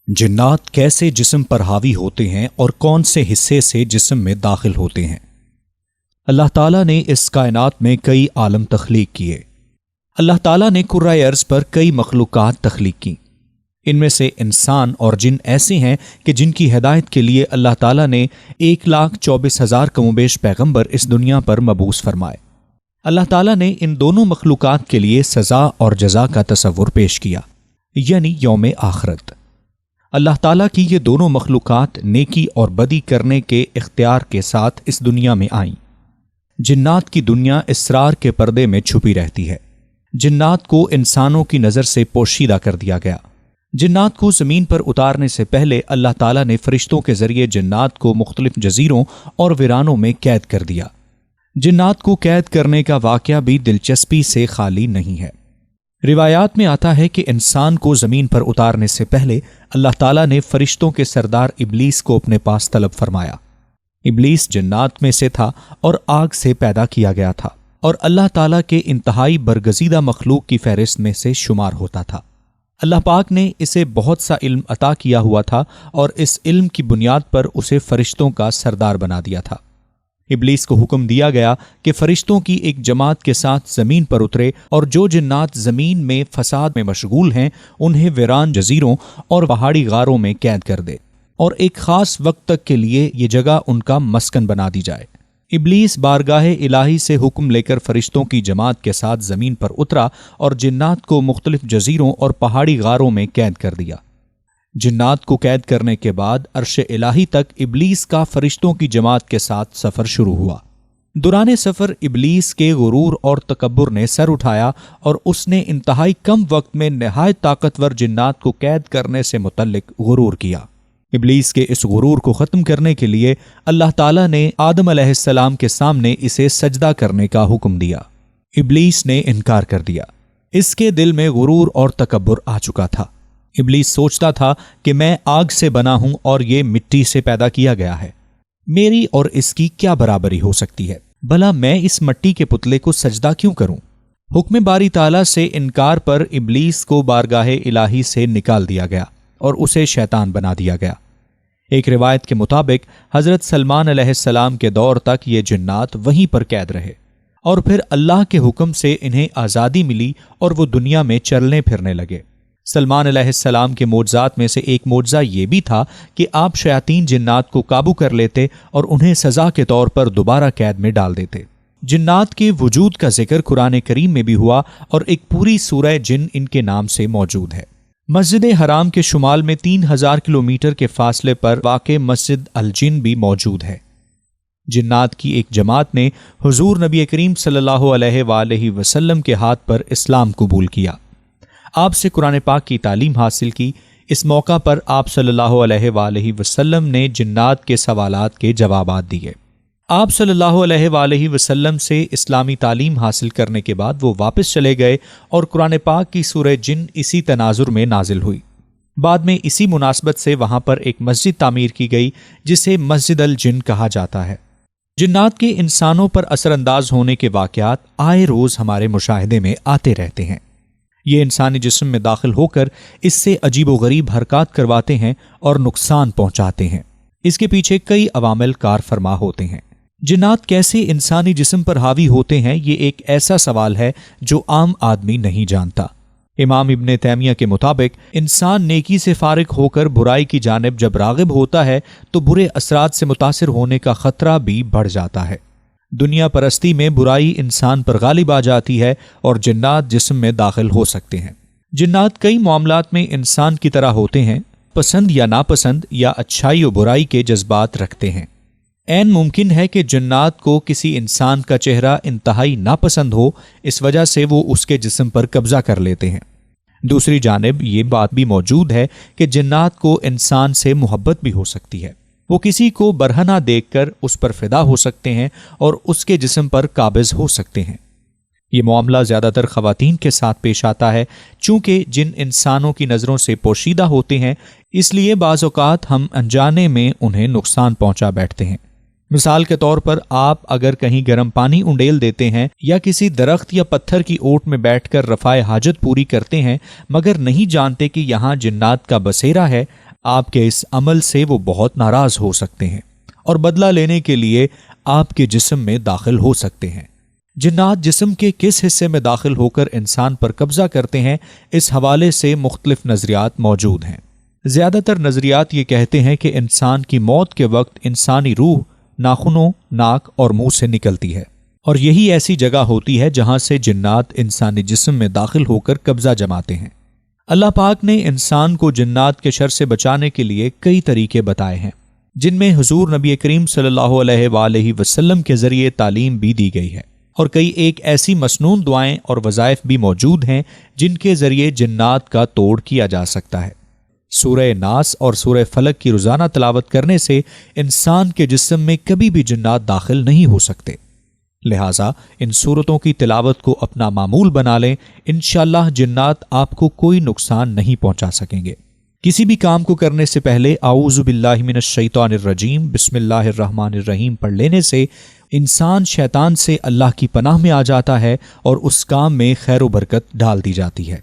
जिन्नात कैसे जिस्म पर हावी होते हैं और कौन से हिस्से से जिस्म में दाखिल होते हैं। अल्लाह ताला ने इस कायनात में कई आलम तख्लीक किए। अल्लाह ताला ने कुर्राए अर्ज़ पर कई मखलूक़ात तख्लीक की। इनमें से इंसान और जिन ऐसे हैं कि जिनकी हिदायत के लिए अल्लाह ताला ने 1,24,000 कमोबेश पैगंबर इस दुनिया पर मबूस फरमाए। अल्लाह ताला ने इन दोनों मखलूक़ात के लिए सज़ा और जज़ा का तसव्वुर पेश किया, यानी यौम आखिरत। अल्लाह ताला की ये दोनों मखलूक़ात नेकी और बदी करने के इख्तियार के साथ इस दुनिया में आईं। जिन्नात की दुनिया इसरार के पर्दे में छुपी रहती है। जिन्नात को इंसानों की नज़र से पोशीदा कर दिया गया। जिन्नात को ज़मीन पर उतारने से पहले अल्लाह ताला ने फरिश्तों के ज़रिए जिन्नात को मुख्तलिफ जजीरों और वीरानों में कैद कर दिया। जिन्नात को कैद करने का वाक़या भी दिलचस्पी से खाली नहीं है। रिवायात में आता है कि इंसान को ज़मीन पर उतारने से पहले अल्लाह ताला ने फरिश्तों के सरदार इब्लीस को अपने पास तलब फरमाया। इब्लीस जिन्नात में से था और आग से पैदा किया गया था और अल्लाह ताला के इंतहाई बरगज़ीदा मखलूक की फहरिस्त में से शुमार होता था। अल्लाह पाक ने इसे बहुत सा इल्म अता किया हुआ था और इस इल्म की बुनियाद पर उसे फरिश्तों का सरदार बना दिया था। इब्लीस को हुक्म दिया गया कि फरिश्तों की एक जमात के साथ ज़मीन पर उतरे और जो जिन्नात ज़मीन में फसाद में मशगूल हैं उन्हें वीरान जजीरों और पहाड़ी गारों में कैद कर दे और एक ख़ास वक्त तक के लिए ये जगह उनका मस्कन बना दी जाए। इब्लीस बारगाह इलाही से हुक्म लेकर फरिश्तों की जमात के साथ ज़मीन पर उतरा और जिन्नात को मुख्तलिफ जजीरों और पहाड़ी गारों में कैद कर दिया। जिन्नात को कैद करने के बाद अर्श इलाही तक इब्लीस का फरिश्तों की जमात के साथ सफ़र शुरू हुआ। दुराने सफ़र इब्लीस के गुरूर और तकब्बुर ने सर उठाया और उसने इंतहाई कम वक्त में नहायत ताकतवर जिन्नात को कैद करने से मुतल्लिक गुरूर किया। इब्लीस के इस गुरूर को ख़त्म करने के लिए अल्लाह ताला ने आदम अलैहिस्सलाम के सामने इसे सजदा करने का हुक्म दिया। इब्लीस ने इनकार कर दिया। इसके दिल में गुरूर और तकब्बुर आ चुका था। इब्लीस सोचता था कि मैं आग से बना हूं और ये मिट्टी से पैदा किया गया है, मेरी और इसकी क्या बराबरी हो सकती है, भला मैं इस मिट्टी के पुतले को सजदा क्यों करूं। हुक्म बारी ताला से इनकार पर इब्लीस को बारगाह इलाही से निकाल दिया गया और उसे शैतान बना दिया गया। एक रिवायत के मुताबिक हज़रत सलमान अलैहिस्सलाम के दौर तक ये जिन्नात वहीं पर कैद रहे और फिर अल्लाह के हुक्म से इन्हें आज़ादी मिली और वो दुनिया में चलने फिरने लगे। सलमान अलैहिस्सलाम के मोज़ात में से एक मोज़ा ये भी था कि आप शयातीन जिन्नात को काबू कर लेते और उन्हें सज़ा के तौर पर दोबारा कैद में डाल देते। जिन्नात के वजूद का जिक्र कुरान करीम में भी हुआ और एक पूरी सूरह जिन इनके नाम से मौजूद है। मस्जिद हराम के शुमाल में 3000 किलोमीटर के फासले पर वाक़े मस्जिद अल जिन भी मौजूद है। जिन्नात की एक जमात ने हुजूर नबी करीम सल्लल्लाहु अलैहि वसल्लम के हाथ पर इस्लाम कबूल किया। आपसे कुरान पाक की तालीम हासिल की। इस मौका पर आप सल्लल्लाहु अलैहि वसल्लम ने जिन्नात के सवालात के जवाबात दिए। आप सल्लल्लाहु अलैहि वसल्लम से इस्लामी तालीम हासिल करने के बाद वो वापस चले गए और कुरान पाक की सूरह जिन इसी तनाजुर में नाजिल हुई। बाद में इसी मुनासबत से वहाँ पर एक मस्जिद तामीर की गई जिसे मस्जिद अल जिन कहा जाता है। जिन्नात के इंसानों पर असरअंदाज होने के वाक़यात आए रोज़ हमारे मुशाहिदे में आते रहते हैं। ये इंसानी जिस्म में दाखिल होकर इससे अजीब व गरीब हरकत करवाते हैं और नुकसान पहुंचाते हैं। इसके पीछे कई अवामिल कार फरमा होते हैं। जिन्नात कैसे इंसानी जिस्म पर हावी होते हैं, ये एक ऐसा सवाल है जो आम आदमी नहीं जानता। इमाम इब्ने तैमिया के मुताबिक इंसान नेकी से फारिग होकर बुराई की जानिब जब रागिब होता है तो बुरे असरात से मुतासिर होने का खतरा भी बढ़ जाता है। दुनिया परस्ती में बुराई इंसान पर गालिब आ जाती है और जिन्नात जिस्म में दाखिल हो सकते हैं। जिन्नात कई मामलात में इंसान की तरह होते हैं, पसंद या नापसंद या अच्छाई और बुराई के जज्बात रखते हैं। ऐन मुमकिन है कि जिन्नात को किसी इंसान का चेहरा इंतहाई नापसंद हो, इस वजह से वो उसके जिस्म पर कब्जा कर लेते हैं। दूसरी जानिब ये बात भी मौजूद है कि जिन्नात को इंसान से मोहब्बत भी हो सकती है। वो किसी को बरहना देखकर उस पर फिदा हो सकते हैं और उसके जिस्म पर काबिज हो सकते हैं। ये मामला ज़्यादातर ख़वातीन के साथ पेश आता है। चूँकि जिन इंसानों की नज़रों से पोशीदा होते हैं, इसलिए बाज़ औक़ात हम अनजाने में उन्हें नुकसान पहुँचा बैठते हैं। मिसाल के तौर पर आप अगर कहीं गर्म पानी उंडेल देते हैं या किसी दरख्त या पत्थर की ओट में बैठकर रफ़ाए हाजत पूरी करते हैं मगर नहीं जानते कि यहाँ जिन्नात का बसेरा है, آپ کے اس عمل سے وہ بہت ناراض ہو سکتے ہیں اور بدلہ لینے کے لیے آپ کے جسم میں داخل ہو سکتے ہیں۔ جنات جسم کے کس حصے میں داخل ہو کر انسان پر قبضہ کرتے ہیں، اس حوالے سے مختلف نظریات موجود ہیں۔ زیادہ تر نظریات یہ کہتے ہیں کہ انسان کی موت کے وقت انسانی روح ناخنوں، ناک اور منہ سے نکلتی ہے، اور یہی ایسی جگہ ہوتی ہے جہاں سے جنات انسانی جسم میں داخل ہو کر قبضہ جماتے ہیں۔ اللہ پاک نے انسان کو جنات کے شر سے بچانے کے لیے کئی طریقے بتائے ہیں، جن میں حضور نبی کریم صلی اللہ علیہ وآلہ وسلم کے ذریعے تعلیم بھی دی گئی ہے، اور کئی ایک ایسی مسنون دعائیں اور وظائف بھی موجود ہیں جن کے ذریعے جنات کا توڑ کیا جا سکتا ہے۔ سورہ ناس اور سورہ فلق کی روزانہ تلاوت کرنے سے انسان کے جسم میں کبھی بھی جنات داخل نہیں ہو سکتے، لہٰذا ان سورتوں کی تلاوت کو اپنا معمول بنا لیں، انشاءاللہ جنات آپ کو کوئی نقصان نہیں پہنچا سکیں گے۔ کسی بھی کام کو کرنے سے پہلے اعوذ باللہ من الشیطان الرجیم بسم اللہ الرحمن الرحیم پڑھ لینے سے انسان شیطان سے اللہ کی پناہ میں آ جاتا ہے اور اس کام میں خیر و برکت ڈال دی جاتی ہے۔